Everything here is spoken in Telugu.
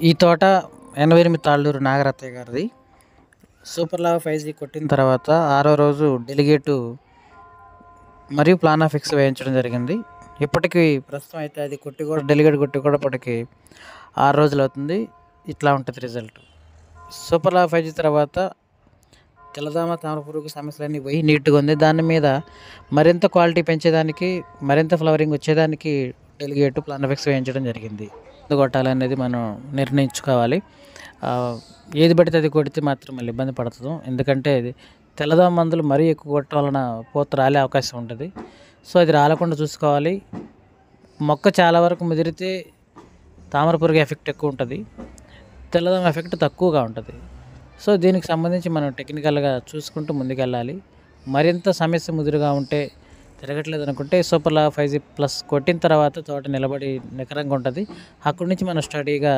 ఈ తోట 88 తాళ్ళూరు నాగరత్నయ్య గారిది. సూపర్ లావా 5G కొట్టిన తర్వాత 6వ రోజు డెలిగేటు మరియు ప్లానాఫిక్స్ వేయించడం జరిగింది. ఇప్పటికి ప్రస్తుతం అయితే అది కొట్టి కూడా డెలిగేట్ కొట్టి కూడా ఇప్పటికి 6 రోజులు అవుతుంది. ఇట్లా ఉంటుంది రిజల్ట్. సూపర్ లావా 5G తర్వాత తెల్లదోమ తామర పురుగు సమస్యలన్నీ పోయి నీట్గా ఉంది. దాని మీద మరింత క్వాలిటీ పెంచేదానికి, మరింత ఫ్లవరింగ్ వచ్చేదానికి డెలిగేట్ ప్లానాఫిక్స్ వేయించడం జరిగింది. మందు కొట్టాలనేది మనం నిర్ణయించుకోవాలి. ఏది పడితే అది కొడితే మాత్రం మళ్ళీ ఇబ్బంది పడుతుంది. ఎందుకంటే ఇది తెల్లదోమ మందులు మరీ ఎక్కువ కొట్టడం వలన పూత రాలే అవకాశం ఉంటుంది. సో అది రాలకుండా చూసుకోవాలి. మొక్క చాలా వరకు ముదిరితే తామర పురుగు ఎఫెక్ట్ ఎక్కువ ఉంటుంది, తెల్లదోమ ఎఫెక్ట్ తక్కువగా ఉంటుంది. సో దీనికి సంబంధించి మనం టెక్నికల్గా చూసుకుంటూ ముందుకెళ్ళాలి. మరింత సమస్య ముదురుగా ఉంటే, తిరగట్లేదు అనుకుంటే సూపర్ లావా 5G ప్లస్ కొట్టిన తర్వాత తోట నిలబడి నికరంగా ఉంటుంది. అక్కడి నుంచి మనం స్టడీగా